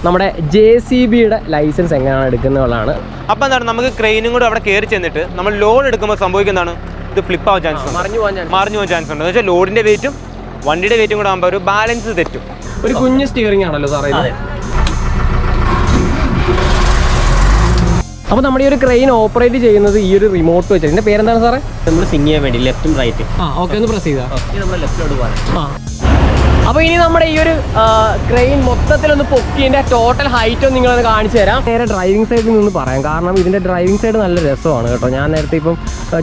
നമ്മുടെ JCBയുടെ ലൈസൻസ് എങ്ങനെയാണ് എടുക്കുന്നതാണ്. അപ്പോൾ എന്താണ് നമുക്ക് ക്രെയിനും കൂടെ അവിടെ കയറി ചെന്നിട്ട് നമ്മൾ ലോഡ് എടുക്കുമ്പോൾ സംഭവിക്കുന്നതാണ് ഇത് ഫ്ലിപ്പ് ആവാൻ ചാൻസ് ഉണ്ട്, മറിഞ്ഞു പോകാൻ ചാൻസ് ഉണ്ട്. എന്ന് വെച്ചാൽ ലോഡിൻ്റെ വെയിറ്റും വണ്ടിയുടെ വെയിറ്റും കൂടെ ആകുമ്പോൾ ഒരു ബാലൻസ് തെറ്റും. ഒരു കുഞ്ഞ് സ്റ്റിയറിംഗ് ആണല്ലോ സാറേ. അപ്പോൾ നമ്മുടെ ഈ ഒരു ക്രെയിൻ ഓപ്പറേറ്റ് ചെയ്യുന്നത് ഈ ഒരു റിമോട്ട് വെച്ചിട്ട്. ഇതിൻ്റെ പേരെന്താണ് സാറേ? നമ്മൾ സിങ് ചെയ്യാൻ വേണ്ടി ലെഫ്റ്റും റൈറ്റ്. ഓക്കെ, ഒന്ന് പ്രസ് ചെയ്താൽ നമ്മൾ ലെഫ്റ്റിലോട്ട് പോകാൻ. അപ്പോൾ ഇനി നമ്മുടെ ഈ ഒരു ക്രെയിൻ മൊത്തത്തിലൊന്ന് പൊക്കിയതിൻ്റെ ടോട്ടൽ ഹൈറ്റ് നിങ്ങളൊന്ന് കാണിച്ചു തരാം. നേരെ ഡ്രൈവിംഗ് സൈഡിൽ നിന്ന് പറയാം, കാരണം ഇതിൻ്റെ ഡ്രൈവിംഗ് സൈഡ് നല്ല രസമാണ് കേട്ടോ. ഞാൻ നേരത്തെ ഇപ്പം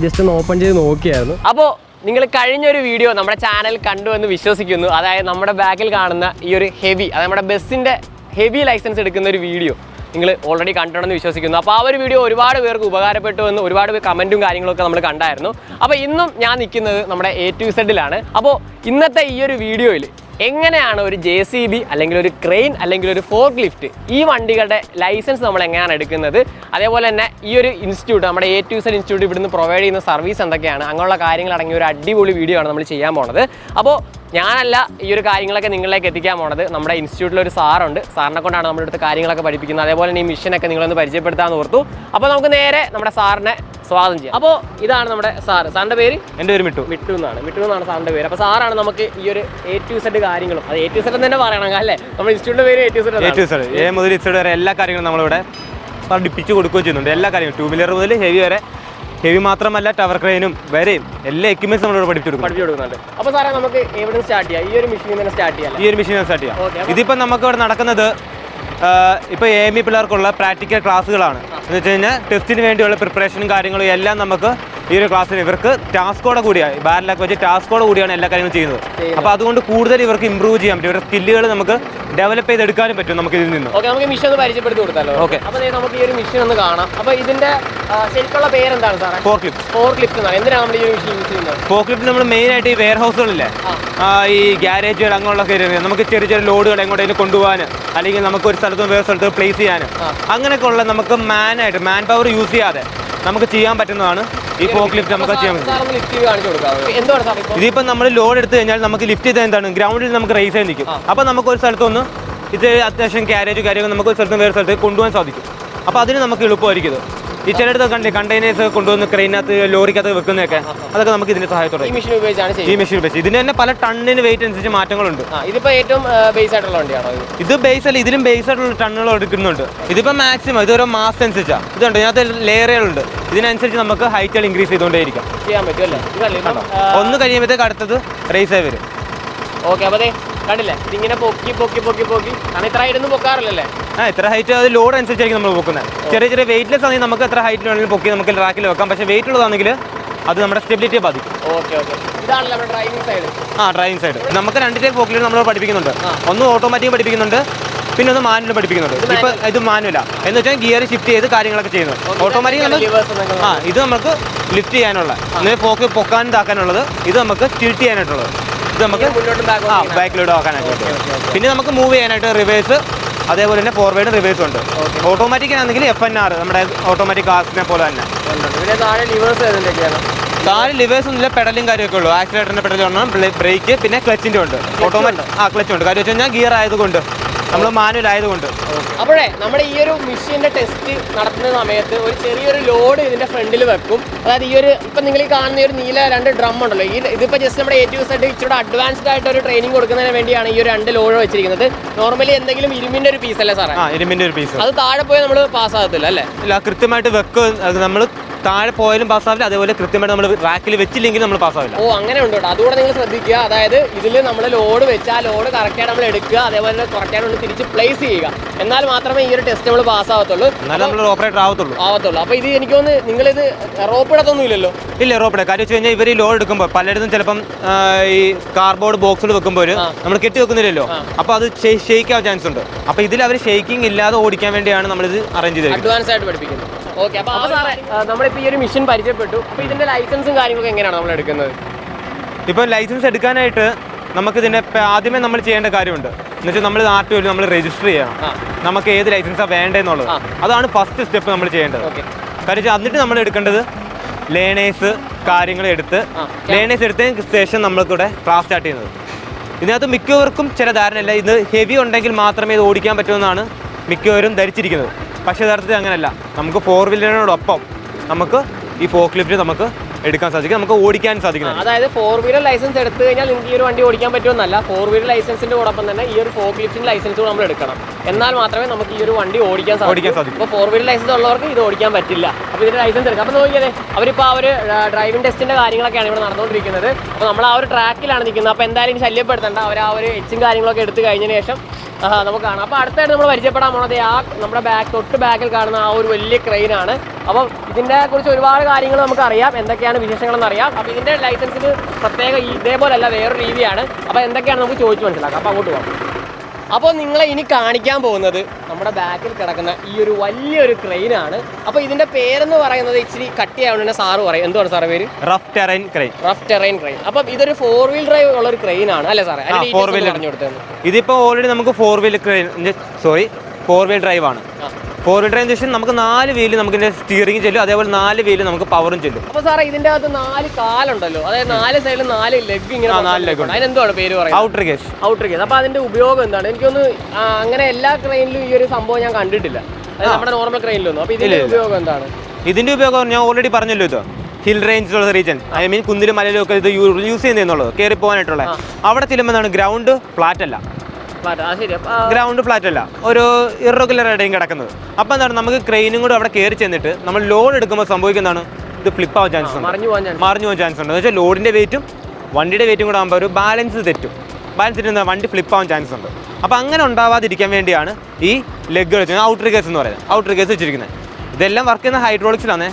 ജസ്റ്റ് ഒന്ന് ഓപ്പൺ ചെയ്ത് നോക്കിയായിരുന്നു. അപ്പോൾ നിങ്ങൾ കഴിഞ്ഞൊരു വീഡിയോ നമ്മുടെ ചാനൽ കണ്ടുവെന്ന് വിശ്വസിക്കുന്നു. അതായത് നമ്മുടെ ബാക്കിൽ കാണുന്ന ഈ ഒരു ഹെവി, അത് നമ്മുടെ ബസ്സിൻ്റെ ഹെവി ലൈസൻസ് എടുക്കുന്ന ഒരു വീഡിയോ നിങ്ങൾ ഓൾറെഡി കണ്ടിട്ടുണ്ടെന്ന് വിശ്വസിക്കുന്നു. അപ്പോൾ ആ ഒരു വീഡിയോ ഒരുപാട് പേർക്ക് ഉപകാരപ്പെട്ടു എന്ന് ഒരുപാട് കമൻറ്റും കാര്യങ്ങളൊക്കെ നമ്മൾ കണ്ടായിരുന്നു. അപ്പോൾ ഇന്നും ഞാൻ നിൽക്കുന്നത് നമ്മുടെ A to Z-ലാണ്. അപ്പോൾ ഇന്നത്തെ ഈ ഒരു വീഡിയോയിൽ എങ്ങനെയാണ് ഒരു JCB അല്ലെങ്കിൽ ഒരു ക്രെയിൻ അല്ലെങ്കിൽ ഒരു ഫോർക്ക് ലിഫ്റ്റ് ഈ വണ്ടികളുടെ ലൈസൻസ് നമ്മൾ എങ്ങനെയാണ് എടുക്കുന്നത്, അതേപോലെ തന്നെ ഈ ഒരു ഇൻസ്റ്റിറ്റ്യൂട്ട് നമ്മുടെ A to Z ഇൻസ്റ്റിറ്റ്യൂട്ട് ഇവിടുന്ന് പ്രൊവൈഡ് ചെയ്യുന്ന സർവീസ് എന്തൊക്കെയാണ്, അങ്ങനെയുള്ള കാര്യങ്ങൾ അടങ്ങിയ ഒരു അടിപൊളി വീഡിയോ ആണ് നമ്മൾ ചെയ്യാൻ പോണത്. അപ്പോൾ ഞാനല്ല ഈ ഒരു കാര്യങ്ങളൊക്കെ നിങ്ങളിലേക്ക് എത്തിക്കാൻ പോണത്, നമ്മുടെ ഇൻസ്റ്റിറ്റ്യൂട്ടിലൊരു സാറുണ്ട്. സാറിനെ കൊണ്ടാണ് നമ്മുടെ അടുത്ത് കാര്യങ്ങളൊക്കെ പഠിപ്പിക്കുന്നത്. അതേപോലെ തന്നെ ഈ മിഷനൊക്കെ നിങ്ങളൊന്ന് പരിചയപ്പെടുത്താമെന്ന് ഓർത്തു. അപ്പോൾ നമുക്ക് നേരെ നമ്മുടെ സാറിനെ സ്വാഗതം ചെയ്യാം. അപ്പോൾ ഇതാണ് നമ്മുടെ സാറിൻ്റെ പേര്? എൻ്റെ പേര് മിട്ടു എന്നാണ് സാറിൻ്റെ പേര്. അപ്പോൾ സാറാണ് നമുക്ക് ഈ ഒരു A to Z കാര്യങ്ങളും, അത് A to Z തന്നെ പറയണം അല്ലേ? നമ്മുടെ ഇൻസ്റ്റിറ്റ്യൂട്ടിൻ്റെ പേര് A to Z. A മുതൽ Z വരെ എല്ലാ കാര്യങ്ങളും നമ്മളിവിടെ പഠിപ്പിച്ച് കൊടുക്കുകയും ചെയ്യുന്നുണ്ട്. എല്ലാ കാര്യങ്ങളും 2 വീലർ മുതൽ ഹെവി വരെ. ഹെവി മാത്രമല്ല ടവർ ക്രെയിനും വരെയും എല്ലാ എക്യുപ്മെന്റ്സ് നമ്മളിവിടെ പഠിപ്പിച്ചു കൊടുക്കുന്നുണ്ട്. അപ്പോൾ സാറേ നമുക്ക് എവിടെ സ്റ്റാർട്ട് ചെയ്യാം? ഈ ഒരു മെഷീനിൽ തന്നെ സ്റ്റാർട്ട് ചെയ്യാം. ഇതിപ്പോൾ നമുക്ക് ഇവിടെ നടക്കുന്നത് ഇപ്പോൾ AME പിള്ളേർക്കുള്ള പ്രാക്ടിക്കൽ ക്ലാസ്സുകളാണ്. എന്ന് വെച്ച് കഴിഞ്ഞാൽ ടെസ്റ്റിന് വേണ്ടിയുള്ള പ്രിപ്പറേഷനും കാര്യങ്ങളും എല്ലാം നമുക്ക് ഈ ഒരു ക്ലാസ്സിന് ഇവർക്ക് ടാസ്കോടെ കൂടിയാണ്, ബാരലൊക്കെ വെച്ച് ടാസ്കോടെ കൂടിയാണ് എല്ലാ കാര്യങ്ങളും ചെയ്യുന്നത്. അപ്പോൾ അതുകൊണ്ട് കൂടുതൽ ഇവർക്ക് ഇമ്പ്രൂവ് ചെയ്യാൻ പറ്റും, ഇവരുടെ സ്കില്ലുകൾ നമുക്ക് ഡെവലപ്പ് ചെയ്തെടുക്കാനും പറ്റും നമുക്ക് ഇതിൽ നിന്ന്. ഓക്കെ, നമുക്ക് മിഷൻ ഒന്ന് പരിചയപ്പെടുത്തി കൊടുത്താലോ? ഓക്കെ, അപ്പോൾ നമുക്ക് ഈ ഒരു മിഷൻ ഒന്ന് കാണാം. അപ്പോൾ ഇതിന്റെ ശരിക്കുള്ള പേരെന്താണ് സാറേ? ഫോർക്ക് ലിഫ്റ്റ് എന്നാണ്. എന്തിനാണ് നമ്മൾ ഈ ഒരു മിഷൻ യൂസ് ചെയ്യുന്നത്? ഫോർക്ക് ലിഫ്റ്റ് നമ്മൾ മെയിനായിട്ട് ഈ വെയർ ഹൗസുകളില്ലേ, ഈ ഗ്യാരേജുകൾ അങ്ങനെയുള്ള കയറി നമുക്ക് ചെറിയ ചെറിയ ലോഡുകൾ എങ്ങോട്ടേലും കൊണ്ടുപോകാൻ, അല്ലെങ്കിൽ നമുക്ക് ഒരു സ്ഥലത്ത് വേറെ സ്ഥലത്ത് പ്ലേസ് ചെയ്യാൻ, അങ്ങനെയൊക്കെ ഉള്ള നമുക്ക് മാൻ പവർ യൂസ് ചെയ്യാതെ നമുക്ക് ചെയ്യാൻ പറ്റുന്നതാണ് ഈ ഫോർക്ക് ലിഫ്റ്റ്. നമുക്ക് ചെയ്യാൻ പറ്റും. ഇതിപ്പോൾ നമ്മൾ ലോഡ് എടുത്തു കഴിഞ്ഞാൽ നമുക്ക് ലിഫ്റ്റ് ചെയ്ത് എന്താണ് ഗ്രൗണ്ടിൽ നമുക്ക് റേസ് ചെയ്ത് നിൽക്കും. അപ്പോൾ നമുക്ക് ഒരു സ്ഥലത്തൊന്ന് ഇത് അത്യാവശ്യം കാര്യങ്ങൾ നമുക്ക് ഒരു സ്ഥലത്ത് വേറെ സ്ഥലത്ത് കൊണ്ടുപോകാൻ സാധിക്കും. അപ്പോൾ അതിന് നമുക്ക് എളുപ്പമായിരിക്കും. ഈ ചിലയിടത്ത് കണ്ടെയ്നേഴ്സ് കൊണ്ടുവന്ന് ക്രെയിനകത്ത് ലോറിക്കകത്ത് വെക്കുന്നതൊക്കെ അതൊക്കെ നമുക്ക് ഇതിന്റെ സഹായത്തോടെ ഈ മെഷീൻ ഉപയോഗിച്ച് ഇതിന് തന്നെ പല ടണ്ണിന് വെയിറ്റ് അനുസരിച്ച് മാറ്റങ്ങളുണ്ട്. ഇതിപ്പോൾ ഏറ്റവും ബേസ് ആയിട്ടുള്ള വണ്ടിയാണോ? ഇത് ബേസ് അല്ല, ഇതിലും ബേസ് ആയിട്ടുള്ള ടണ്ണുകൾ എടുക്കുന്നുണ്ട്. ഇതിപ്പോൾ മാക്സിമം ഇതൊരു മാസ് അനുസരിച്ചാണ്. ഇതുണ്ട്, ഇതിനകത്ത് ലെയറുകളുണ്ട്. ഇതിനനുസരിച്ച് നമുക്ക് ഹൈറ്റുകൾ ഇൻക്രീസ് ചെയ്തുകൊണ്ടേയിരിക്കാം. ചെയ്യാൻ പറ്റുമല്ലേ? ഒന്ന് കഴിയുമ്പോഴത്തേക്ക് അടുത്തത് റേസ് ആയി വരും. ഓക്കെ, അപ്പോൾ കണ്ടില്ലേ ഇതിങ്ങനെ പൊക്കി കാരണം ഇത്ര ഹൈറ്റ് ഒന്നും പൊക്കാറില്ലല്ലേ? ഇത്ര ഹൈറ്റ് അത് ലോഡ് അനുസരിച്ചായിരിക്കും നമ്മൾ പൊക്കുന്നത്. ചെറിയ ചെറിയ വെയിറ്റ്ലെസ് ആണെങ്കിൽ നമുക്ക് എത്ര ഹൈറ്റിൽ വേണമെങ്കിലും പൊക്കി നമുക്ക് ട്രാക്കിൽ വെക്കാം. പക്ഷേ വെയിറ്റ് ഉള്ളതാണെങ്കിൽ അത് നമ്മുടെ സ്റ്റെബിലിറ്റിയെ ബാധിക്കും. ഇതാണല്ലോ നമ്മുടെ ഡ്രൈവിംഗ് സൈഡ്. ഡ്രൈവിംഗ് സൈഡ് നമുക്ക് 2 ടൈപ്പ് ഫോക്ക് ലിഫ്റ്റ് നമ്മൾ പഠിപ്പിക്കുന്നുണ്ട്. ഒന്ന് ഓട്ടോമാറ്റിക് പഠിപ്പിക്കുന്നുണ്ട്, പിന്നെ ഒന്ന് മാനുവൽ പഠിപ്പിക്കുന്നുണ്ട്. ഇപ്പോൾ ഇത് മാനുവലാണ് എന്ന് വെച്ചാൽ ഗിയർ ഷിഫ്റ്റ് ചെയ്ത് കാര്യങ്ങളൊക്കെ ചെയ്യുന്നത്. ഓട്ടോമാറ്റിക് ഇത് നമുക്ക് ലിഫ്റ്റ് ചെയ്യാനുള്ള, ഫോക്ക് പൊക്കാൻ ഇതാക്കാനുള്ളത്. ഇത് നമുക്ക് ടിൽറ്റ് ചെയ്യാനായിട്ടുള്ളത്. ഇത് നമുക്ക് ബാക്കിലോട്ട് ആക്കാനായിട്ട്. പിന്നെ നമുക്ക് മൂവ് ചെയ്യാനായിട്ട് റിവേഴ്സ്, അതേപോലെ തന്നെ ഫോർവേഡ് റിവേഴ്സും ഉണ്ട്. ഓട്ടോമാറ്റിക് ആണെങ്കിൽ FNR നമ്മുടെ ഓട്ടോമാറ്റിക് കാറിനെ പോലെ തന്നെ. താഴെ ലിവേഴ്സ് ഒന്നുമില്ല, പെഡലും കാര്യമൊക്കെ ഉള്ളൂ. ആക്സിലേറ്ററിന്റെ പെഡൽ വേണം, ബ്രേക്ക്, പിന്നെ ക്ലച്ചിന്റെ ഉണ്ട്. ഓട്ടോമാറ്റിക് ക്ലച്ച് ഉണ്ട്. കാര്യം വെച്ച് കഴിഞ്ഞാൽ ഗിയർ ആയതുകൊണ്ട്, നമ്മൾ മാനുവൽ ആയതുകൊണ്ട്. അപ്പോഴേ നമ്മുടെ ഈ ഒരു മെഷീന്റെ ടെസ്റ്റ് നടത്തുന്ന സമയത്ത് ഒരു ചെറിയൊരു ലോഡ് ഇതിന്റെ ഫ്രണ്ടിൽ വെക്കും. അതായത് ഈ ഒരു ഇപ്പം നിങ്ങൾ ഈ കാണുന്ന ഒരു നീല 2 ഡ്രം ഉണ്ടല്ലോ, ഇതിപ്പോൾ ജസ്റ്റ് നമ്മുടെ A to Z ഇച്ചിരി അഡ്വാൻസ്ഡ് ആയിട്ട് ഒരു ട്രെയിനിങ് കൊടുക്കുന്നതിന് വേണ്ടിയാണ് ഈ ഒരു 2 ലോഡ് വെച്ചിരിക്കുന്നത്. നോർമലി എന്തെങ്കിലും ഇരുമ്പിന്റെ ഒരു പീസ് അല്ലേ സാറേ? ഇരുമ്പിന്റെ ഒരു പീസ്. അത് താഴെ പോയി നമ്മൾ പാസ്സാകത്തില്ല അല്ലേ? ഇല്ല, കൃത്യമായിട്ട് വെക്കും. നമ്മൾ താഴെ പോയാലും പാസ്സാവില്ല, അതേപോലെ കൃത്യമായിട്ട് നമ്മൾ റാക്കിൽ വെച്ചില്ലെങ്കിൽ നമ്മൾ പാസ്സാവില്ല. അങ്ങനെ ഉണ്ട് കേട്ടോ. അതുകൂടെ നിങ്ങൾ ശ്രദ്ധിക്കുക. അതായത് ഇതിൽ നമ്മൾ ലോഡ് വെച്ച് ആ ലോഡ് കറക്റ്റായിട്ട് നമ്മൾ എടുക്കുക, അതേപോലെ കറക്റ്റായിട്ട് ഒന്ന് തിരിച്ച് പ്ലേസ് ചെയ്യുക. എന്നാൽ മാത്രമേ ഈ ഒരു ടെസ്റ്റ് നമ്മൾ പാസ്സാവത്തുള്ളൂ, എന്നാലും നമ്മൾ ഓപ്പറേറ്റർ ആവത്തുള്ളൂ. അപ്പോൾ ഇത് എനിക്ക് തോന്നുന്നു നിങ്ങളിത് റോപ്പ് ഇടത്തൊന്നും ഇല്ലല്ലോ? ഇല്ല, റോപ്പ് ഇടാം. കാര്യം വെച്ച് കഴിഞ്ഞാൽ ഇവർ ഈ ലോഡ് എടുക്കുമ്പോൾ പലയിടത്തും ചിലപ്പം ഈ കാർബോർഡ് ബോക്സിൽ വെക്കുമ്പോൾ നമ്മൾ കെട്ടി വെക്കുന്നില്ലല്ലോ, അപ്പോൾ അത് ഷെയ്ക്ക് ആവാൻ ചാൻസ് ഉണ്ട്. അപ്പോൾ ഇതിൽ അവർ ഷെയ്ക്കിംഗ് ഇല്ലാതെ ഓടിക്കാൻ വേണ്ടിയാണ് നമ്മളിത് അറേഞ്ച് ചെയ്തത്, അഡ്വാൻസ് ആയിട്ട് പഠിപ്പിക്കുന്നത്. ഓക്കെ, അപ്പോൾ സാറേ നമ്മളിപ്പോൾ ഈ ഒരു മെഷീൻ പരിചയപ്പെട്ടു. അപ്പോൾ ഇതിന്റെ ലൈസൻസും കാര്യങ്ങളൊക്കെ എങ്ങനെയാണ് നമ്മൾ എടുക്കുന്നത്? ഇപ്പോൾ ലൈസൻസ് എടുക്കാനായിട്ട് നമുക്കിതിൻ്റെ ആദ്യമേ നമ്മൾ ചെയ്യേണ്ട കാര്യമുണ്ട്. എന്ന് വെച്ചാൽ നമ്മൾ RTO നമ്മൾ രജിസ്റ്റർ ചെയ്യണം. നമുക്ക് ഏത് ലൈസൻസാണ് വേണ്ടതെന്നുള്ളത്, അതാണ് ഫസ്റ്റ് സ്റ്റെപ്പ് നമ്മൾ ചെയ്യേണ്ടത്. കാര്യം എന്നിട്ട് നമ്മൾ എടുക്കേണ്ടത് ലേണേഴ്സ് കാര്യങ്ങൾ എടുത്ത്, ലേണേഴ്സ് എടുത്തതിന് ശേഷം നമ്മൾക്കിവിടെ ക്ലാസ് സ്റ്റാർട്ട് ചെയ്യുന്നത്. ഇതിനകത്ത് മിക്കവർക്കും ചില ധാരണയില്ല, ഇത് ഹെവി ഉണ്ടെങ്കിൽ മാത്രമേ ഇത് ഓടിക്കാൻ പറ്റുമെന്നാണ് മിക്കവരും ധരിച്ചിരിക്കുന്നത്. പക്ഷേ യഥാർത്ഥത്തിൽ അങ്ങനെയല്ല. നമുക്ക് 4 വീലറിനോടൊപ്പം നമുക്ക് ഈ ഫോക്ക് ലിഫ്റ്റ് നമുക്ക് എടുക്കാൻ സാധിക്കും, നമുക്ക് ഓടിക്കാൻ സാധിക്കും. അതായത് 4 വീലർ ലൈസൻസ് എടുത്തു കഴിഞ്ഞാൽ നിങ്ങൾക്ക് ഈ ഒരു വണ്ടി ഓടിക്കാൻ പറ്റുമെന്നല്ല, 4 വീലർ ലൈസൻസിന്റെ കൂടൊപ്പം തന്നെ ഈ ഒരു ഫോക്ക് ലിഫ്റ്റിംഗ് ലൈസൻസ് നമ്മൾ എടുക്കണം. എന്നാൽ മാത്രമേ നമുക്ക് ഈ ഒരു വണ്ടി ഓടിക്കാൻ സാധിക്കും. ഇപ്പോൾ 4 വീലർ ലൈസൻസ് ഉള്ളവർക്ക് ഇത് ഓടിക്കാൻ പറ്റില്ല. അപ്പോൾ ഇതിന്റെ ലൈസൻസ് എടുക്കാം. അപ്പോൾ നോക്കിയാലേ അവരിപ്പോൾ ആ ഒരു ഡ്രൈവിംഗ് ടെസ്റ്റിന്റെ കാര്യങ്ങളൊക്കെയാണ് ഇവിടെ നടന്നുകൊണ്ടിരിക്കുന്നത്. അപ്പോൾ നമ്മൾ ആ ഒരു ട്രാക്കിലാണ് നിൽക്കുന്നത്. അപ്പോൾ എന്തായാലും ശല്യപ്പെടുത്തേണ്ട, അവർ ആ ഒരു എച്ചും കാര്യങ്ങളൊക്കെ എടുത്ത് കഴിഞ്ഞതിന് ശേഷം നമുക്ക് കാണാം. അപ്പോൾ അടുത്തായിട്ട് നമ്മൾ പരിചയപ്പെടാൻ പോണത് നമ്മുടെ തൊട്ട് ബാക്കിൽ കാണുന്ന ആ ഒരു വലിയ ക്രെയിനാണ്. അപ്പം ഇതിനെ കുറിച്ച് ഒരുപാട് കാര്യങ്ങൾ നമുക്കറിയാം, എന്തൊക്കെയാണ് വിശേഷങ്ങളെന്ന് അറിയാം. അപ്പോൾ ഇതിന്റെ ലൈസൻസിന് പ്രത്യേക ഇതേപോലെയല്ല, വേറൊരു രീതിയാണ്. അപ്പോൾ എന്തൊക്കെയാണ് നമുക്ക് ചോദിച്ചു മനസ്സിലാക്കാം. അപ്പോൾ അങ്ങോട്ട് പോകാം. അപ്പോൾ നിങ്ങളെ ഇനി കാണിക്കാൻ പോകുന്നത് നമ്മുടെ ബാക്കിൽ കിടക്കുന്ന ഈ ഒരു വലിയൊരു ക്രെയിനാണ്. അപ്പോൾ ഇതിന്റെ പേരെന്ന് പറയുന്നത് ഇച്ചിരി കട്ടിയാവുന്ന സാറ് പറയും. എന്താണ് സാറേ പേര്? Rough terrain crane. Rough terrain crane. അപ്പം ഇതൊരു 4 വീൽ ഡ്രൈവ് ഉള്ള ഒരു ക്രെയിനാണ് അല്ലേ സാറേ? ഇതിപ്പോൾ ഓൾറെഡി നമുക്ക് 4 വീൽ ഡ്രൈവ് ആണ്. 4 വീൽ ഡ്രൈവ് ശേഷം നമുക്ക് 4 വീല് നമുക്ക് ഇതിന്റെ സ്റ്റിയറിംഗ് ചെല്ലും, അതേപോലെ 4 വീല് നമുക്ക് പവറും ചെല്ലും. അപ്പോൾ സാറേ ഇതിന്റെ അകത്ത് 4 കാലുണ്ടല്ലോ, അതായത് 4 സൈഡിൽ 4 ലെഗ് ഇങ്ങനെ. 4 ലെഗ്. അതിനെന്താണ് പേര് പറയുന്നത്? Outer case. Outer case. അപ്പോൾ അതിന്റെ ഉപയോഗം എന്താണ്? എനിക്കൊന്ന് അങ്ങനെ എല്ലാ ക്രെയിനിലും ഈ ഒരു സംഭവം ഞാൻ കണ്ടിട്ടില്ല, അതായത് നമ്മുടെ നോർമൽ ക്രെയിനിലൊന്നും. അപ്പോൾ ഇതിന്റെ ഉപയോഗം എന്താണ്? ഇതിന്റെ ഉപയോഗം ഞാൻ ഓൾറെഡി പറഞ്ഞല്ലോ. ഇത് ഹിൽ റേഞ്ചിലുള്ള റീജൻ, ഐ മീൻ കുന്നിലും മലയിലും ഒക്കെ ഇത് യൂസ് ചെയ്യുന്നുള്ളത്, കയറി പോകാനായിട്ടുള്ള. അവിടെ ചെല്ലുമ്പോൾ ഗ്രൗണ്ട് ഫ്ലാറ്റ് അല്ല, ഗ്രൗണ്ട് ഫ്ലാറ്റ് അല്ല, ഒരു ഇറഗുലർ ആയിട്ടും കിടക്കുന്നത്. അപ്പോൾ എന്താണ്, നമുക്ക് ക്രെയിനും കൂടെ അവിടെ കയറി ചെന്നിട്ട് നമ്മൾ ലോഡ് എടുക്കുമ്പോൾ സംഭവിക്കുന്നതാണ്, ഇത് ഫ്ലിപ്പ് ആവാൻ ചാൻസ് ഉണ്ട്, മറിഞ്ഞു പോകാൻ ചാൻസ് ഉണ്ട്. എന്ന് വെച്ചാൽ ലോഡിൻ്റെ വെയിറ്റും വണ്ടിയുടെ വെയിറ്റും കൂടെ ആകുമ്പോൾ ഒരു ബാലൻസ് തെറ്റും. ബാലൻസ് തെറ്റുന്ന വണ്ടി ഫ്ലിപ്പ് ആവാൻ ചാൻസ് ഉണ്ട്. അപ്പോൾ അങ്ങനെ ഉണ്ടാവാതിരിക്കാൻ വേണ്ടിയാണ് ഈ ലെഗ് വെച്ചിരിക്കുന്നത്, ഔട്ടർ കേസ് എന്ന് പറയുന്നത്. ഔട്ടർ കേസ് വെച്ചിരിക്കുന്നത് ഇതെല്ലാം വർക്ക് ചെയ്യുന്ന ഹൈഡ്രോളിക്സിലാണ്.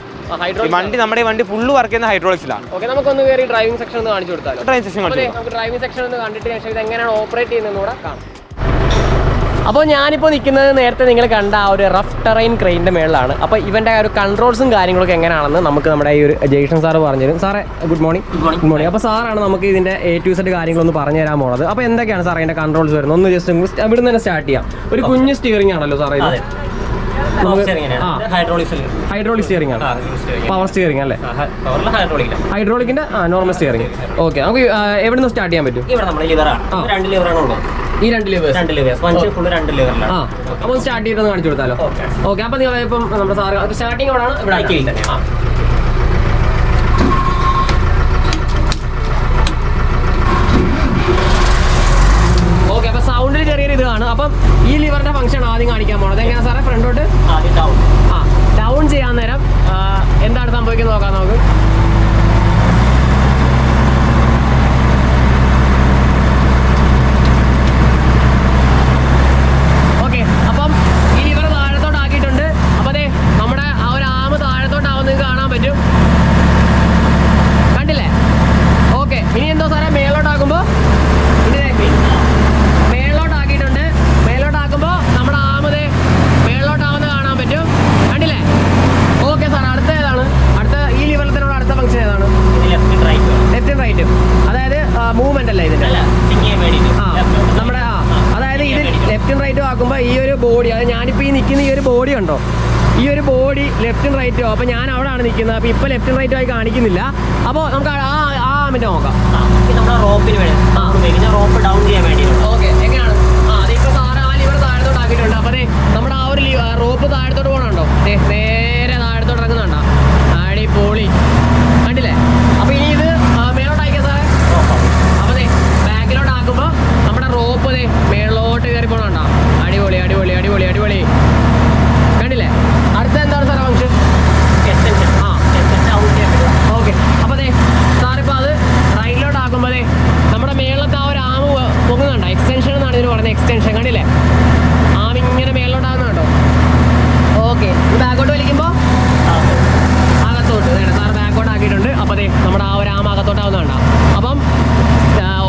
വണ്ടി നമ്മുടെ വണ്ടി ഫുള്ള് വർക്ക് ചെയ്യുന്ന ഹൈഡ്രോളിക്സിലാണ്. നമുക്കൊന്ന് കയറി ഡ്രൈവിംഗ് സെക്ഷൻ ഒന്ന് കാണിച്ചു കൊടുത്താലോ? ഡ്രൈവിംഗ് സെക്ഷൻ നമുക്ക് ഡ്രൈവിംഗ് സെക്ഷൻ ഒന്ന് കണ്ടിട്ട് ശേഷം ഇത് എങ്ങനെയാണ് ഓപ്പറേറ്റ് ചെയ്യുന്നതെന്ന് കൂടെ കാണാം. അപ്പോൾ ഞാനിപ്പോൾ നിൽക്കുന്നത് നേരത്തെ നിങ്ങൾ കണ്ട ആ ഒരു റഫ് ടെറൈൻ ക്രെയിനിൻ്റെ മേളിലാണ്. അപ്പോൾ ഇവൻ്റെ ഒരു കൺട്രോൾസും കാര്യങ്ങളൊക്കെ എങ്ങനെയാണെന്ന് നമുക്ക് നമ്മുടെ ഈ ഒരു ജയ്ഷൻ സാറ് പറഞ്ഞുതരും. സാറേ ഗുഡ് മോർണിംഗ്. Good morning. അപ്പോൾ സാറാണ് നമുക്ക് ഇതിൻ്റെ A to Z കാര്യങ്ങളൊന്ന് പറഞ്ഞു തരാൻ പോകുന്നത്. അപ്പോൾ എന്തൊക്കെയാണ് സാറേ ഇതിൻ്റെ കൺട്രോൾസ് വരുന്നത്? ഒന്ന് ജസ്റ്റ് ഇവിടെ നിന്ന് തന്നെ സ്റ്റാർട്ട് ചെയ്യാം. ഒരു കുഞ്ഞ് സ്റ്റിയറിംഗ് ആണല്ലോ സാറേ ഇത്? ഹൈഡ്രോളിക് സ്റ്റിയറിംഗ് ആണ്. പവർ സ്റ്റിയറിംഗ് അല്ലേ? ഹൈഡ്രോളിക്കിന്റെ നോർമൽ സ്റ്റിയറിംഗ്. ഓക്കെ, നമുക്ക് എവിടെ നിന്ന് സ്റ്റാർട്ട് ചെയ്യാൻ പറ്റും? ഈ 2 ലിവേഴ്സ്. അപ്പോൾ സ്റ്റാർട്ട് ചെയ്തൊന്ന് കാണിച്ചു കൊടുത്താലോ? ഓക്കെ. അപ്പോൾ നിങ്ങൾ ഇപ്പം നമ്മുടെ സാറ് സ്റ്റാർട്ടിങ് എവിടെയാണ്? ഇവിടെ. ഓക്കെ, അപ്പോൾ സൗണ്ടിൽ ചെറിയൊരു ഇത് കാണും. അപ്പം ഈ ലിവറിന്റെ ഫംഗ്ഷൻ ആദ്യം കാണിക്കാൻ പോണത് എങ്ങനെയാ സാറേ? ഫ്രണ്ടോട്ട് ഡൗൺ ചെയ്യാൻ നേരം എന്താണ് സംഭവിക്കുന്നത് നോക്കാം നമുക്ക്. ഓക്കെ, അപ്പം ഈ ലിവർ താഴത്തോട്ടാക്കിയിട്ടുണ്ട്. അപ്പോൾ അതെ നമ്മുടെ ആ ഒരു ആമ് താഴത്തോട്ടാവും, നിങ്ങൾക്ക് കാണാൻ പറ്റും, കണ്ടില്ലേ? ഓക്കെ, ഇനി എന്തോ സാറേ മേലോട്ടാക്കുമ്പോൾ മേലോട്ടാക്കിയിട്ടുണ്ട്. മേലോട്ടാക്കുമ്പോൾ നമ്മുടെ ആമത് മേലോട്ടാവുന്നത് കാണാൻ പറ്റും, കണ്ടില്ലേ? ഓക്കെ സാർ, അടുത്ത ഏതാണ്? അടുത്ത ഈ ലിവറിനോട് അടുത്ത ഫംഗ്ഷൻ ഏതാണ്? ലെഫ്റ്റും റൈറ്റും, അതായത് മൂവ്മെന്റ് അല്ലേ ഇതിന്റെ? നമ്മുടെ അതായത് ഇത് ലെഫ്റ്റും റൈറ്റും ആക്കുമ്പോൾ ഈ ഒരു ബോഡി, അതായത് ഞാനിപ്പോൾ ഈ നിൽക്കുന്ന ഈ ഒരു ബോഡി ഉണ്ടോ, ഈ ഒരു ബോഡി ലെഫ്റ്റും റൈറ്റും. അപ്പോൾ ഞാൻ അവിടെയാണ് നിൽക്കുന്നത്. അപ്പോൾ ഇപ്പോൾ ലെഫ്റ്റും റൈറ്റും ആയി കാണിക്കുന്നില്ല. അപ്പോൾ നമുക്ക് ആ ആമിൻ്റെ നോക്കാം. നമ്മുടെ റോപ്പിന് വേണ്ടി റോപ്പ് ഡൗൺ ചെയ്യാൻ വേണ്ടി. ഓക്കെ, എങ്ങനെയാണ്? അതിപ്പോൾ സാറ് ആ ലിവർ താഴത്തോട്ട് ആക്കിയിട്ടുണ്ട്. അപ്പോൾ അതെ നമ്മുടെ ആ ഒരു റോപ്പ് താഴത്തോട്ട് പോകണുണ്ടോ? നേരെ താഴത്തോട്ട് ഇറങ്ങുന്നുണ്ടോ? അടിപൊളി, കണ്ടില്ലേ? അപ്പോൾ ഇനി ഇത് മേലോട്ട് അയക്കാം സാറേ. അപ്പോൾ അതെ ബാക്കിലോട്ട് ആക്കുമ്പോൾ നമ്മുടെ റോപ്പ് അതെ മേളിലോട്ട് കയറി പോകണുണ്ടോ? അടിപൊളി അടിപൊളി അടിപൊളി അടിപൊളി, കണ്ടില്ലേ? അടുത്ത എന്താണ് സാറേ ഫംഗ്ഷൻ? ഓക്കെ, അപ്പോൾ അതെ സാറിപ്പോൾ അത് റൈറ്റിലോട്ട് ആക്കുമ്പോൾ അതെ നമ്മുടെ മേളിലത്തെ ആ ഒരു ആമ് പൊങ്ങുന്നുണ്ടോ? എക്സ്റ്റൻഷൻ എന്നാണ് ഇതിന് പറയുന്നത്, എക്സ്റ്റൻഷൻ, കണ്ടില്ലേ? ആം ഇങ്ങനെ മേളിലോട്ടാകുന്ന കേട്ടോ. ഓക്കെ, ബാക്കോട്ട് വലിക്കുമ്പോൾ അകത്തോട്ട് സാറ് ബാക്കോട്ട് ആക്കിയിട്ടുണ്ട്. അപ്പോൾ അതെ നമ്മുടെ ആ ഒരു ആമ അകത്തോട്ടാവുന്നതുണ്ടോ? അപ്പം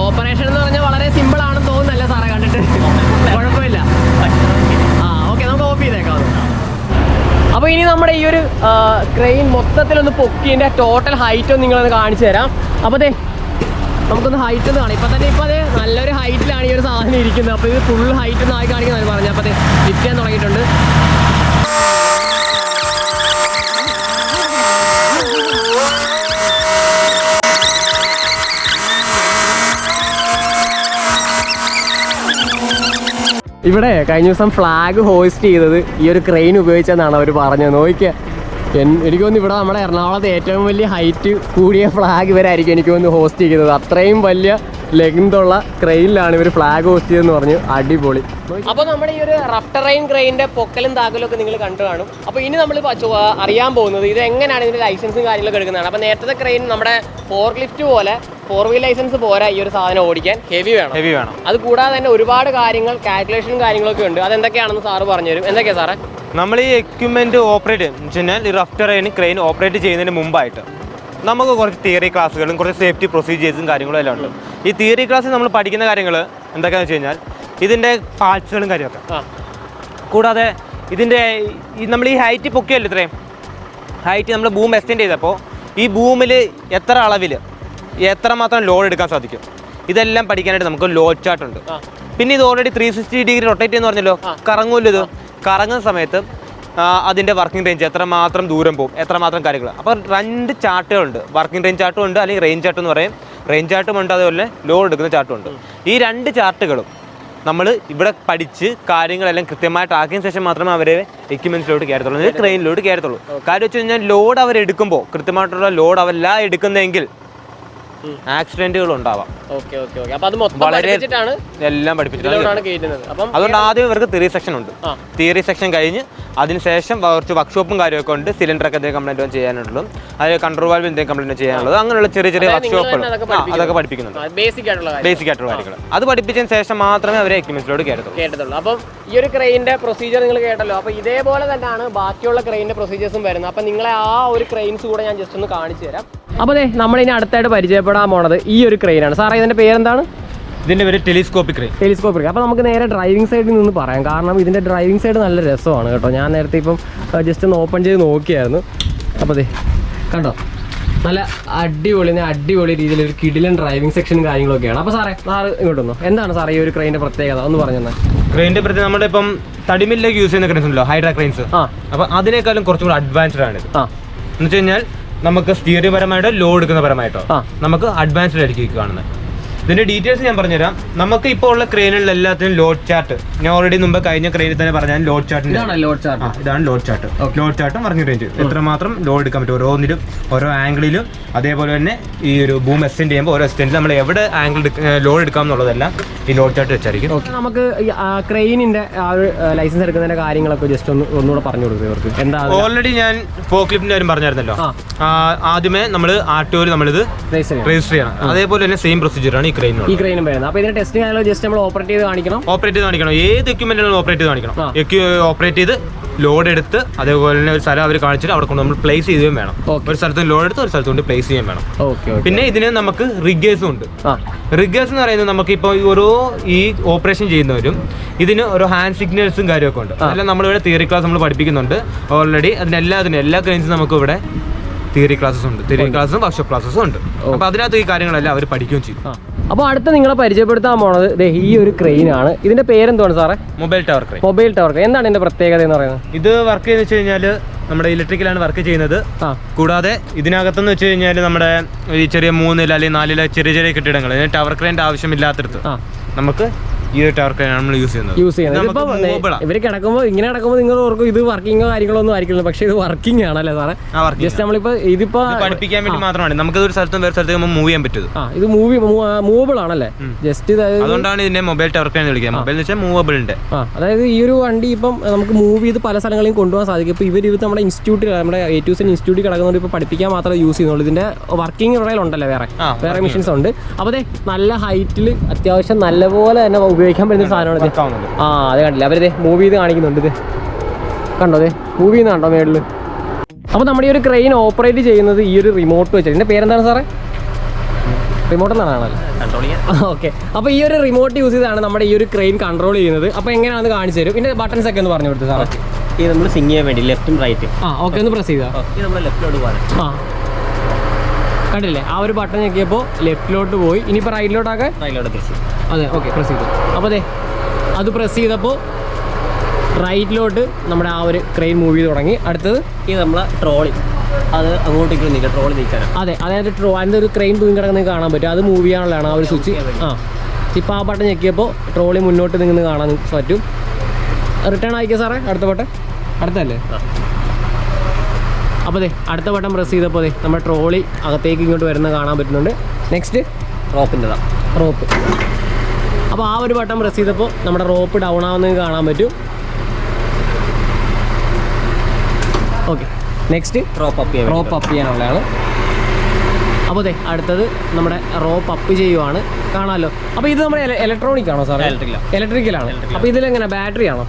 ഓപ്പറേഷൻ എന്ന് പറഞ്ഞാൽ വളരെ സിമ്പിൾ ആണെന്ന് തോന്നുന്നല്ലേ സാറേ കണ്ടിട്ട്? കുഴപ്പമില്ല. ഓക്കെ, നമുക്ക് ഓഫ് ചെയ്തേക്കാം. അപ്പോൾ ഇനി നമ്മുടെ ഈ ഒരു ക്രെയിൻ മൊത്തത്തിലൊന്ന് പൊക്കിയതിൻ്റെ ടോട്ടൽ ഹൈറ്റ് ഒന്ന് നിങ്ങളൊന്ന് കാണിച്ചു തരാം. അപ്പോൾ അതെ നമുക്കൊന്ന് ഹൈറ്റ് ഒന്ന് കാണാം. ഇപ്പോൾ തന്നെ ഇപ്പോൾ അതെ നല്ലൊരു ഹൈറ്റിലാണ് ഈ ഒരു സാധനം ഇരിക്കുന്നത്. അപ്പോൾ ഇത് ഫുൾ ഹൈറ്റ് ഒന്ന് ആയി കാണിക്കുന്നതാണ് പറഞ്ഞത്. അപ്പോൾ അതെ ലിഫ്റ്റ് ചെയ്യാൻ തുടങ്ങിയിട്ടുണ്ട്. ഇവിടെ കഴിഞ്ഞ ദിവസം ഫ്ലാഗ് ഹോസ്റ്റ് ചെയ്തത് ഈ ഒരു ക്രെയിൻ ഉപയോഗിച്ചെന്നാണ് അവർ പറഞ്ഞത്. നോക്കിയാൽ എനിക്ക് തോന്നുന്നു ഇവിടെ നമ്മുടെ എറണാകുളത്ത് ഏറ്റവും വലിയ ഹൈറ്റ് കൂടിയ ഫ്ലാഗ് ഇവരായിരിക്കും എനിക്ക് തോന്നുന്നു ഹോസ്റ്റ് ചെയ്യുന്നത്. അത്രയും വലിയ ലെങ്തുള്ള ക്രെയിനിലാണ് ഇവർ ഫ്ലാഗ് ഹോസ്റ്റ് ചെയ്തെന്ന് പറഞ്ഞു. അടിപൊളി. അപ്പോൾ നമ്മുടെ ഈ ഒരു റഫ് ടെറൈൻ ക്രെയിനിന്റെ പൊക്കലും താക്കലും ഒക്കെ നിങ്ങൾ കണ്ടു കാണും. അപ്പോൾ ഇനി നമ്മൾ അറിയാൻ പോകുന്നത് ഇത് എങ്ങനെയാണ് ഇതിന്റെ ലൈസൻസും കാര്യങ്ങളൊക്കെ എടുക്കുന്നതാണ്. അപ്പോൾ നേരത്തെ ക്രെയിൻ നമ്മുടെ ഫോർക്ക് ലിഫ്റ്റ് പോലെ 4 വീൽ ലൈസൻസ് പോരാ ഈ ഒരു സാധനം ഓടിക്കാൻ, ഹെവി വേണം. അത് കൂടാതെ തന്നെ ഒരുപാട് കാര്യങ്ങൾ കാൽക്കുലേഷനും കാര്യങ്ങളൊക്കെ ഉണ്ട്. അതെന്തൊക്കെയാണെന്ന് സാറ് പറഞ്ഞുതരും. എന്തൊക്കെയാണ് സാറേ? നമ്മൾ ഈ എക്യുപ്മെന്റ് ഓപ്പറേറ്റ് ചെയ്യുന്ന ഈ റഫ് ടെറൈൻ ക്രെയിൻ ഓപ്പറേറ്റ് ചെയ്യുന്നതിന് മുമ്പായിട്ട് നമുക്ക് കുറച്ച് തിയറി ക്ലാസ്സുകളും കുറച്ച് സേഫ്റ്റി പ്രൊസീജിയേഴ്സും കാര്യങ്ങളും എല്ലാം ഉണ്ട്. ഈ തിയറി ക്ലാസ്സിൽ നമ്മൾ പഠിക്കുന്ന കാര്യങ്ങൾ എന്തൊക്കെയാണെന്ന് വെച്ച് കഴിഞ്ഞാൽ ഇതിൻ്റെ പാർട്സുകളും കാര്യമൊക്കെ, കൂടാതെ ഇതിൻ്റെ നമ്മൾ ഈ ഹൈറ്റ് പൊക്കിയല്ലോ, ഇത്രയും ഹൈറ്റ് നമ്മൾ ബൂം എക്സ്റ്റെൻഡ് ചെയ്തപ്പോൾ ഈ ബൂമിൽ എത്ര അളവിൽ എത്രമാത്രം ലോഡ് എടുക്കാൻ സാധിക്കും, ഇതെല്ലാം പഠിക്കാനായിട്ട് നമുക്ക് ലോഡ് ചാർട്ട് ഉണ്ട്. പിന്നെ ഇത് ഓൾറെഡി 360 ഡിഗ്രി റൊട്ടേറ്റ് എന്ന് പറഞ്ഞല്ലോ, കറങ്ങുമല്ലോ. ഇത് കറങ്ങുന്ന സമയത്ത് അതിൻ്റെ വർക്കിംഗ് റേഞ്ച് എത്രമാത്രം ദൂരം പോകും, എത്രമാത്രം കാര്യങ്ങൾ. അപ്പോൾ 2 ചാർട്ടുകളുണ്ട്. വർക്കിംഗ് റേഞ്ച് ചാർട്ടും ഉണ്ട്, അല്ലെങ്കിൽ റേഞ്ച് ചാർട്ട് എന്ന് പറയും. റേഞ്ച് ചാർട്ടും ഉണ്ട്, അതുപോലെ ലോഡ് എടുക്കുന്ന ചാർട്ടും ഉണ്ട്. ഈ 2 ചാർട്ടുകളും നമ്മൾ ഇവിടെ പഠിച്ച് കാര്യങ്ങളെല്ലാം കൃത്യമായിട്ട് ആക്കിയതിന് ശേഷം മാത്രമേ അവരെ എക്യുപ്മെൻറ്റ്സിലോട്ട് കയറത്തുള്ളൂ, അല്ലെങ്കിൽ ട്രെയിനിലോട്ട് കയറത്തുള്ളൂ. കാര്യം വെച്ച് കഴിഞ്ഞാൽ ലോഡ് അവരെടുക്കുമ്പോൾ കൃത്യമായിട്ടുള്ള ലോഡ് അവരല്ല എടുക്കുന്നതെങ്കിൽ ആക്സിഡന്റുകൾ ഉണ്ടാവാം. വളരെ എല്ലാം പഠിപ്പിച്ചിട്ടാണ്. അതുകൊണ്ട് ആദ്യം ഇവർക്ക് തിയറി സെക്ഷൻ ഉണ്ട്. തിയറി സെക്ഷൻ കഴിഞ്ഞ് അതിനുശേഷം കുറച്ച് വർക്ക്ഷോപ്പും കാര്യമൊക്കെ ഉണ്ട്. സിലിണ്ടറൊക്കെ എന്തെങ്കിലും കംപ്ലൈൻറ്റ് ചെയ്യാനുള്ളൂ, അതായത് കൺട്രോൾ വാൽവ് എന്തെങ്കിലും കംപ്ലൈൻറ്റ് ചെയ്യാനുള്ളത്, അങ്ങനെയുള്ള ചെറിയ വർക്ക്ഷോപ്പുകൾ അതൊക്കെ പഠിപ്പിക്കുന്നുണ്ട്. ബേസിക് ആയിട്ടുള്ള കാര്യങ്ങൾ അത് പഠിപ്പിച്ചതിന് ശേഷം മാത്രമേ അവരെ എക്യുപ്മെന്റ്സിലോട്ട് കയറത്തുള്ളൂ. അപ്പം ഈ ഒരു ക്രെയിനിന്റെ പ്രൊസീജിയർ നിങ്ങൾ കേട്ടല്ലോ. അപ്പോൾ ഇതേപോലെ തന്നെയാണ് ബാക്കിയുള്ള ക്രെയിനിന്റെ പ്രൊസീജിയേഴ്സും വരുന്നത്. അപ്പം നിങ്ങളെ ആ ഒരു ക്രെയിൻസ് കൂടെ ഞാൻ ജസ്റ്റ് ഒന്ന് കാണിച്ചു തരാം. അപ്പോൾ നമ്മളിനി അടുത്തായിട്ട് പരിചയപ്പെടാൻ പോണത് ഈ ഒരു ക്രെയിനാണ്. സാറേ ഇതിന്റെ പേരെന്താണ്? ഇതിന്റെ പേര് ടെലിസ്കോപ്പിക് ക്രെയിൻ. അപ്പോൾ നമുക്ക് നേരെ ഡ്രൈവിംഗ് സൈഡിൽ നിന്ന് പറയാം. കാരണം ഇതിന്റെ ഡ്രൈവിംഗ് സൈഡ് നല്ല രസമാണ് കേട്ടോ. ഞാൻ നേരത്തെ ഇപ്പം ജസ്റ്റ് ഒന്ന് ഓപ്പൺ ചെയ്ത് നോക്കിയായിരുന്നു. അപ്പോൾ കണ്ടോ, നല്ല അടിപൊളി രീതിയിൽ ഒരു കിടിലൻ ഡ്രൈവിംഗ് സെക്ഷനും കാര്യങ്ങളൊക്കെയാണ്. അപ്പോൾ സാറ് ഇങ്ങോട്ടൊന്നോ, എന്താണ് സാറേ ഈ ഒരു ക്രെയിനിന്റെ പ്രത്യേകത ഒന്ന് പറഞ്ഞു തന്നെ? ക്രെയിനിന്റെ പ്രത്യേകത നമ്മുടെ ഇപ്പം തടിമില്ലേക്ക് യൂസ് ചെയ്യുന്ന ക്രെയിൻസ് ഉണ്ടല്ലോ, ഹൈഡ്രാ ക്രെയിൻസ്. അപ്പോൾ അതിനേക്കാളും കുറച്ചും കൂടി അഡ്വാൻസ്ഡ് ആണ് ഇത്. എന്ന് വെച്ച് കഴിഞ്ഞാൽ നമുക്ക് സ്റ്റിയറിംഗ് പരമായിട്ടോ ലോഡ് എടുക്കുന്ന പരമായിട്ടോ നമുക്ക് അഡ്വാൻസ്ഡ് ആയിരിക്കും കാണുന്നത്. ഇതിന്റെ ഡീറ്റെയിൽസ് ഞാൻ പറഞ്ഞുതരാം. നമുക്ക് ഇപ്പോൾ ഉള്ള ക്രെയിനുകളിൽ എല്ലാത്തിനും ലോഡ് ചാർട്ട് ഞാൻ ഓൾറെഡി മുമ്പ് കഴിഞ്ഞ ക്രെയിനിൽ തന്നെ പറഞ്ഞാൽ ലോഡ് ചാർട്ടിന്റെ ഇതാണ് ലോഡ് ചാർട്ട്. ലോഡ് ചാർട്ടും വർക്കിംഗ് റേഞ്ച് എത്രമാത്രം ലോഡ് എടുക്കാൻ പറ്റും ഓരോന്നിലും ഓരോ ആംഗിളിലും. അതേപോലെ തന്നെ ഈ ഒരു ബൂം എക്സ്റ്റെൻഡ് ചെയ്യുമ്പോൾ ഓരോ എക്സ്റ്റെൻഡിൽ നമ്മൾ എവിടെ ആംഗിൾ ലോഡ് എടുക്കാം എന്നുള്ളതെല്ലാം ഈ ലോഡ് ചാർട്ട് വെച്ചായിരിക്കും. നമുക്ക് ക്രെയിനിന്റെ ആ ഒരു ലൈസൻസ് എടുക്കുന്നതിന്റെ കാര്യങ്ങളൊക്കെ ജസ്റ്റ് ഒന്നുകൂടെ പറഞ്ഞു കൊടുക്കും ഇവർക്ക്. എന്താ ഓൾറെഡി ഞാൻ ഫോക്ലിഫ്റ്റിന്റെ കാര്യം പറഞ്ഞായിരുന്നല്ലോ. ആദ്യമേ നമ്മൾ ആർടിഒയിൽ നമ്മളിത് രജിസ്റ്റർ ചെയ്യണം. അതേപോലെ തന്നെ സെയിം പ്രൊസീജിയറാണ് ഈ ക്രെയിനും വരുന്നത്. അപ്പോൾ ഇതിന്റെ ടെസ്റ്റ് കാര്യങ്ങൾ ജസ്റ്റ് നമ്മൾ ഓപ്പറേറ്റ് ചെയ്ത് കാണിക്കണം. ഏത് എക്യുപ്മെന്റിലും ഓപ്പറേറ്റ് ചെയ്ത് ഓപ്പറേറ്റ് ചെയ്ത് ലോഡ് എടുത്ത് അതേപോലെ തന്നെ ഒരു സ്ഥലം അവർ കാണിച്ചിട്ട് അവിടെ കൊണ്ട് നമ്മൾ പ്ലേസ് ചെയ്യുകയും വേണം. ഒരു സ്ഥലത്ത് ലോഡ് എടുത്ത് ഒരു സ്ഥലത്ത് കൊണ്ട് പ്ലേസ് ചെയ്യാൻ വേണം. പിന്നെ ഇതിന് നമുക്ക് റിഗേഴ്സും ഉണ്ട്. റിഗേഴ്സ് എന്ന് പറയുന്നത് നമുക്ക് ഇപ്പോൾ ഓരോ ഈ ഓപ്പറേഷൻ ചെയ്യുന്നവരും ഇതിന് ഓരോ ഹാൻഡ് സിഗ്നൽസും കാര്യമൊക്കെ ഉണ്ട്. അതെല്ലാം നമ്മളിവിടെ തിയറി ക്ലാസ് നമ്മൾ പഠിപ്പിക്കുന്നുണ്ട് ഓൾറെഡി. എല്ലാ ക്രെയിൻസും നമുക്ക് ഇവിടെ തിയറി ക്ലാസ്സസ് ഉണ്ട്. തിയറി ക്ലാസ്സും വർക്ക്ഷോപ്പ് ക്ലാസ്സസും ഉണ്ട്. അപ്പോൾ അതിനകത്ത് ഈ കാര്യങ്ങളെല്ലാം അവർ പഠിക്കുകയും ചെയ്യും. അപ്പോൾ അടുത്ത നിങ്ങളെ പരിചയപ്പെടുത്താൻ പോണത് ഈ ഒരു ക്രെയിനാണ്. ഇതിന്റെ പേരെന്താണ് സാറേ? Mobile tower crane. എന്താണ് ഇതിന്റെ പ്രത്യേകത എന്ന് പറയുന്നത്? ഇത് വർക്ക് ചെയ്യുന്ന വെച്ച് കഴിഞ്ഞാൽ നമ്മുടെ ഇലക്ട്രിക്കലാണ് വർക്ക് ചെയ്യുന്നത്. കൂടാതെ ഇതിനകത്തെന്ന് വെച്ച് കഴിഞ്ഞാൽ നമ്മുടെ ഈ ചെറിയ 3 നില അല്ലെങ്കിൽ 4 നില ചെറിയ കെട്ടിടങ്ങൾ ടവർ ക്രെയിൻ്റെ ആവശ്യമില്ലാത്തടത്ത് നമുക്ക് ഈ ഒരു ടവർ ക്രെയിനാണ് നമ്മൾ യൂസ് ചെയ്യുന്നത്. ഇവർ ഇങ്ങനെ കിടക്കുമ്പോൾ നിങ്ങൾ ഓർക്കും ഇത് വർക്കിങ്ങോ കാര്യങ്ങളൊന്നും ആയിരിക്കില്ല, പക്ഷേ ഇത് വർക്കിംഗ് ആണല്ലേ സാറേ? ജസ്റ്റ് നമ്മളിപ്പോ ഇതിപ്പോ പഠിപ്പിക്കാൻ വേണ്ടി മാത്രമാണ്. നമുക്ക് ഒരു സ്ഥലത്തും വേറെ സ്ഥലത്തേക്ക് മൂവ് ചെയ്യാൻ പറ്റും. ഇത് മൂവബിൾ ആണല്ലേ? ജസ്റ്റ് അതുകൊണ്ടാണ് ഇതിനെ മൊബൈൽ ടവർ ക്രെയിൻ വിളിക്കുക. മൊബൈൽ എന്ന് വെച്ചാൽ മൂവബിൾ ഉണ്ട്. അതായത് ഈ ഒരു വണ്ടി ഇപ്പം നമുക്ക് മൂവ് ചെയ്ത് പല സ്ഥലങ്ങളിലും കൊണ്ടുപോകാൻ സാധിക്കും. ഇപ്പോൾ ഇവർ നമ്മുടെ ഇൻസ്റ്റിറ്റ്യൂട്ടിൽ നമ്മുടെ A2Z ഇൻസ്റ്റിറ്റ്യൂട്ടിൽ കിടക്കുന്നതുകൊണ്ട് ഇപ്പോൾ പഠിപ്പിക്കാൻ മാത്രമേ യൂസ് ചെയ്യുന്നുള്ളൂ. ഇതിന്റെ വർക്കിംഗ് ഉണ്ടല്ലോ, വേറെ മെഷീൻസ് ഉണ്ട്. അപ്പോൾ നല്ല ഹൈറ്റിൽ അത്യാവശ്യം നല്ലപോലെ തന്നെ ഉപയോഗിക്കാൻ പറ്റുന്ന സാധനമാണ്. അത് കണ്ടില്ല, അവരത് മൂവ് ചെയ്ത് കാണിക്കുന്നുണ്ട്. ഇത് കണ്ടോ, മൂവ് ചെയ്യുന്നുണ്ടോ മേളിൽ? അപ്പോൾ നമ്മുടെ ഈ ഒരു ക്രെയിൻ ഓപ്പറേറ്റ് ചെയ്യുന്നത് ഈ ഒരു റിമോട്ട് വെച്ചിട്ട്. ഇതിന്റെ പേരെന്താണ് സാറേ? റിമോട്ട് എന്നാണല്ലോ. ഓക്കെ. അപ്പോൾ ഈ ഒരു റിമോട്ട് യൂസ് ചെയ്താണ് നമ്മുടെ ഈ ഒരു ക്രെയിൻ കൺട്രോൾ ചെയ്യുന്നത്. അപ്പോൾ എങ്ങനെയാണെന്ന് കാണിച്ചു തരും. പിന്നെ ബട്ടൺസ് ഒക്കെ ഒന്ന് പറഞ്ഞു കൊടുത്തു സാറേ. ഇത് നമ്മൾ സിങ് ചെയ്യാൻ വേണ്ടി ലെഫ്റ്റും റൈറ്റും. ഓക്കെ, ഒന്ന് പ്രസ് ചെയ്താൽ നമ്മൾ ലെഫ്റ്റിലോട്ട് പോകാൻ. കണ്ടില്ലേ, ആ ഒരു ബട്ടൺ ഞെക്കിയപ്പോൾ ലെഫ്റ്റിലോട്ട് പോയി. ഇനിയിപ്പോൾ റൈറ്റിലോട്ടാക്കാൻ പ്രസ് ചെയ്തു. അതെ, ഓക്കെ, പ്രസ് ചെയ്തു. അപ്പോൾ അത് പ്രസ് ചെയ്തപ്പോൾ റൈറ്റിലോട്ട് നമ്മുടെ ആ ഒരു ക്രെയിൻ മൂവ് ചെയ്ത് തുടങ്ങി. അടുത്തത് ഇത് നമ്മളെ ട്രോളി, അത് അങ്ങോട്ടേക്ക് നീക്കുക, ട്രോളി നീക്കാനാണ്. അതെ, അതായത് അതിൻ്റെ ഒരു ക്രെയിൻ തൂങ്ങി കിടക്കുന്നത് കാണാൻ പറ്റും. അത് മൂവ് ചെയ്യാനുള്ളതാണ് ആ ഒരു സ്വിച്ച്. ഇപ്പോൾ ആ ബട്ടൺ ഞെക്കിയപ്പോൾ ട്രോളി മുന്നോട്ട് നിന്ന് കാണാൻ പറ്റും. റിട്ടേൺ ആയിക്കോ സാറേ, അടുത്ത ബട്ടൺ അടുത്തല്ലേ. അപ്പോൾ അതെ അടുത്ത ബട്ടൺ പ്രസ് ചെയ്തപ്പോൾ നമ്മുടെ ട്രോളി അകത്തേക്ക് ഇങ്ങോട്ട് വരുന്നത് കാണാൻ പറ്റുന്നുണ്ട്. നെക്സ്റ്റ് റോപ്പിൻ്റെതാണ് റോപ്പ്. അപ്പോൾ ആ ഒരു ബട്ടൺ പ്രസ് ചെയ്തപ്പോൾ നമ്മുടെ റോപ്പ് ഡൗൺ ആവുന്നത് കാണാൻ പറ്റും. ഓക്കെ, നെക്സ്റ്റ് റോപ്പ് അപ്പ് ചെയ്യാനുള്ളതാണ്. അപ്പോൾ അതെ അടുത്തത് നമ്മുടെ റോപ്പ് അപ്പ് ചെയ്യുവാണ്, കാണാമല്ലോ. അപ്പോൾ ഇത് നമ്മുടെ ഇലക്ട്രോണിക് ആണോ സാറേ? ഇലക്ട്രിക്കലാണ്. അപ്പോൾ ഇതിലെങ്ങനെ ബാറ്ററി ആണോ?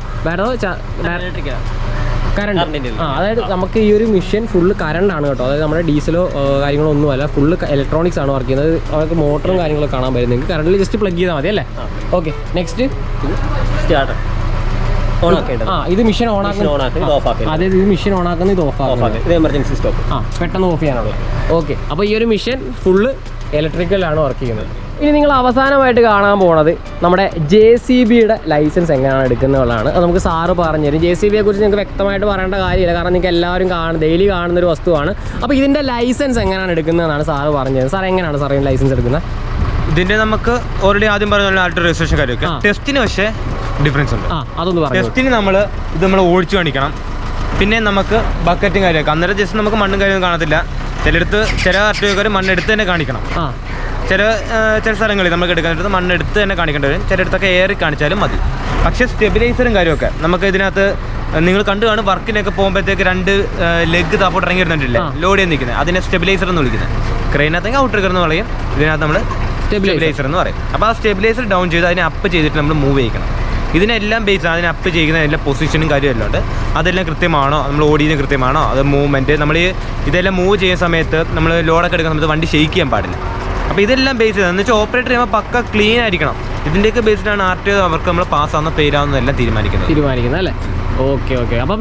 കറണ്ട്. അതായത് നമുക്ക് ഈ ഒരു മെഷീൻ ഫുള്ള് കറണ്ടാണ് കേട്ടോ. അതായത് നമ്മുടെ ഡീസലോ കാര്യങ്ങളോ ഒന്നുമല്ല, ഫുള്ള് ഇലക്ട്രോണിക്സ് ആണ് വർക്ക് ചെയ്യുന്നത്. അവർക്ക് മോട്ടറും കാര്യങ്ങളൊക്കെ കാണാൻ പറ്റും. നിങ്ങൾക്ക് കറണ്ടിൽ ജസ്റ്റ് പ്ലഗ് ചെയ്താൽ മതി അല്ലേ? ഓക്കെ, നെക്സ്റ്റ് സ്റ്റാർട്ടർ ഓൺ ആക്കേണ്ടത്. ഇത് മിഷൻ ഓൺ ആക്കുന്നത്. അതായത് ഇത് മിഷൻ ഓൺ ആക്കുന്നത്, ഇത് ഓഫ് ആക്കുന്നത്. ഇത് എമർജൻസി സ്റ്റോപ്പ്. പെട്ടെന്ന് ഓഫ് ചെയ്യാനുള്ളത്. ഓക്കെ, അപ്പോൾ ഈ ഒരു മിഷൻ ഫുള്ള് ഇലക്ട്രിക്കലാണ് വർക്ക് ചെയ്യുന്നത്. ഇനി നിങ്ങൾ അവസാനമായിട്ട് കാണാൻ പോകുന്നത് നമ്മുടെ JCBയുടെ ലൈസൻസ് എങ്ങനെയാണ് എടുക്കുന്നതാണ്. അത് നമുക്ക് സാറ് പറഞ്ഞു തരും. JCBയെ കുറിച്ച് നിങ്ങൾക്ക് വ്യക്തമായിട്ട് പറയേണ്ട കാര്യമില്ല, കാരണം നിങ്ങൾക്ക് എല്ലാവരും ഡെയിലി കാണുന്നൊരു വസ്തുവാണ്. അപ്പോൾ ഇതിൻ്റെ ലൈസൻസ് എങ്ങനെയാണ് എടുക്കുന്നതെന്നാണ് സാറ് പറഞ്ഞു തരുന്നത്. സാർ എങ്ങനെയാണ് സാർ ലൈസൻസ് എടുക്കുന്നത്? ഇതിന്റെ നമുക്ക് ഓൾറെഡി ആദ്യം പറഞ്ഞ ആൾട്ട് രജിസ്ട്രേഷൻ കാര്യമൊക്കെ ടെസ്റ്റിന് പക്ഷേ ഡിഫറൻസ് ഉണ്ട്. അതൊന്ന് പറഞ്ഞു. ടെസ്റ്റിന് ഇത് നമ്മൾ ഓടിച്ചു കാണിക്കണം. പിന്നെ നമുക്ക് ബക്കറ്റും കാര്യമൊക്കെ അന്നേരം ജസ്റ്റ് നമുക്ക് മണ്ണും കാര്യമൊന്നും കാണത്തില്ല. ചില ആർട്ടിക്കാർ മണ്ണെടുത്ത് തന്നെ കാണിക്കണം. ചില സ്ഥലങ്ങളിൽ നമുക്ക് എടുക്കാനായിട്ട് മണ്ണെടുത്ത് തന്നെ കാണിക്കേണ്ടി വരും. ചിലയിടത്തൊക്കെ ഏറി കാണിച്ചാലും മതി. പക്ഷേ സ്റ്റെബിലൈസറും കാര്യമൊക്കെ നമുക്ക് ഇതിനകത്ത് നിങ്ങൾ കണ്ടു കാണും. വർക്കിനൊക്കെ പോകുമ്പോഴത്തേക്ക് 2 ലെഗ് താപ്പോട്ട് ഇറങ്ങി വരുന്നുണ്ടല്ലേ, ലോഡ് ചെയ്ത് നിൽക്കുന്നത്. അതിനെ സ്റ്റെബിലൈസർ എന്ന് വിളിക്കുന്നത്. ക്രെയിനകത്തേക്ക് ഔട്ട് ട്രിഗർ എന്ന് പറയും, ഇതിനകത്ത് നമ്മൾ സ്റ്റെബിലൈസർ എന്ന് പറയും. അപ്പോൾ ആ സ്റ്റെബിലൈസർ ഡൗൺ ചെയ്ത് അതിനെ അപ്പ് ചെയ്തിട്ട് നമ്മൾ മൂവ് ചെയ്യിക്കണം. ഇതിനെല്ലാം ബേസ് അതിനെ അപ്പ് ചെയ്യുന്ന എല്ലാ പൊസിഷനും കാര്യമെല്ലാം ഉണ്ട്. അതെല്ലാം കൃത്യമാണോ, നമ്മൾ ഓടിയത് കൃത്യമാണോ, അത് മൂവ്മെൻറ്റ്, നമ്മൾ ഇതെല്ലാം മൂവ് ചെയ്യുന്ന സമയത്ത് നമ്മൾ ലോഡൊക്കെ എടുക്കുന്ന സമയത്ത് വണ്ടി ഷെയ്ക്ക് ചെയ്യാൻ പാടില്ല. അപ്പോൾ ഇതെല്ലാം ബേസ് ചെയ്തത് എന്ന് വെച്ചാൽ ഓപ്പറേറ്റർ ചെയ്യുമ്പോൾ പക്ക ക്ലീൻ ആയിരിക്കണം. ഇതിൻ്റെയൊക്കെ ബേസിലാണ് RTO അവർക്ക് നമ്മൾ പാസ്സാവുന്ന ഫെയിലാവുന്നതെല്ലാം തീരുമാനിക്കുന്നത് അല്ലേ? ഓക്കെ. അപ്പം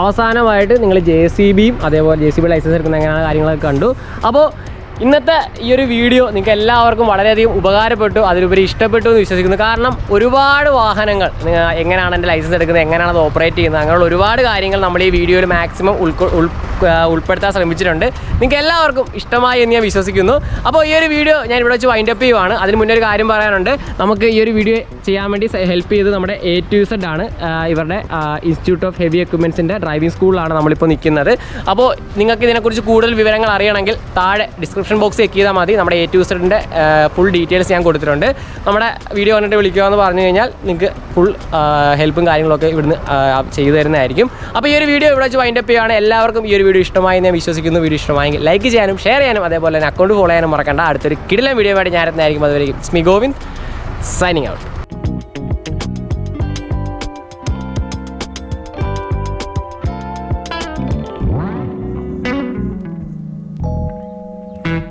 അവസാനമായിട്ട് നിങ്ങൾ JCBയും അതേപോലെ JCB ലൈസൻസ് എടുക്കുന്ന എങ്ങനെയാണ് കാര്യങ്ങളൊക്കെ കണ്ടു. അപ്പോൾ ഇന്നത്തെ ഈ ഒരു വീഡിയോ നിങ്ങൾക്ക് എല്ലാവർക്കും വളരെയധികം ഉപകാരപ്പെട്ടു, അതിലുപരി ഇഷ്ടപ്പെട്ടു എന്ന് വിശ്വസിക്കുന്നു. കാരണം ഒരുപാട് വാഹനങ്ങൾ എങ്ങനെയാണ് എൻ്റെ ലൈസൻസ് എടുക്കുന്നത്, എങ്ങനെയാണ് അത് ഓപ്പറേറ്റ് ചെയ്യുന്നത്, അങ്ങനെയുള്ള ഒരുപാട് കാര്യങ്ങൾ നമ്മൾ ഈ വീഡിയോയിൽ മാക്സിമം ഉൾപ്പെടുത്താൻ ശ്രമിച്ചിട്ടുണ്ട്. നിങ്ങൾക്ക് എല്ലാവർക്കും ഇഷ്ടമായി എന്ന് ഞാൻ വിശ്വസിക്കുന്നു. അപ്പോൾ ഈ ഒരു വീഡിയോ ഞാൻ ഇവിടെ വെച്ച് വൈൻഡപ്പ് ചെയ്യുവാണ്. അതിന് മുന്നേ ഒരു കാര്യം പറയാനുണ്ട്. നമുക്ക് ഈ ഒരു വീഡിയോ ചെയ്യാൻ വേണ്ടി ഹെൽപ്പ് ചെയ്ത് നമ്മുടെ A to Z ആണ്. ഇവരുടെ ഇൻസ്റ്റിറ്റ്യൂട്ട് ഓഫ് ഹെവി എക്യുപ്മെൻറ്റ്സിൻ്റെ ഡ്രൈവിംഗ് സ്കൂളിലാണ് നമ്മളിപ്പോൾ നിൽക്കുന്നത്. അപ്പോൾ നിങ്ങൾക്ക് ഇതിനെക്കുറിച്ച് കൂടുതൽ വിവരങ്ങൾ അറിയണമെങ്കിൽ താഴെ ഡിസ്ക്രിപ്ഷൻ ബോക്സ് ചെക്ക് ചെയ്താൽ മതി. നമ്മുടെ A to Z-ൻ്റെ ഫുൾ ഡീറ്റെയിൽസ് ഞാൻ കൊടുത്തിട്ടുണ്ട്. നമ്മുടെ വീഡിയോ കണ്ടിട്ട് വിളിക്കുക എന്ന് പറഞ്ഞു കഴിഞ്ഞാൽ നിങ്ങൾക്ക് ഫുൾ ഹെൽപ്പും കാര്യങ്ങളൊക്കെ ഇവിടുന്ന് ചെയ്തു തരുന്നതായിരിക്കും. അപ്പോൾ ഈ ഒരു വീഡിയോ ഇവിടെ വെച്ച് വൈൻഡപ്പ് ചെയ്യുകയാണ്. എല്ലാവർക്കും ഈ ഒരു വീഡിയോ ഇഷ്ടമായി ഞാൻ വിശ്വസിക്കുന്നു. വീഡിയോ ഇഷ്ടമായെങ്കിൽ ലൈക്ക് ചെയ്യാനും ഷെയർ ചെയ്യാനും അതേപോലെ തന്നെ അക്കൗണ്ട് ഫോളോ ചെയ്യാനും മറക്കണ്ട. അടുത്തൊരു കിടിലൻ വീഡിയോ ആയിട്ട് ഞാൻ എത്തുന്നതായിരിക്കും. അതുവരെ it's me Govind signing out.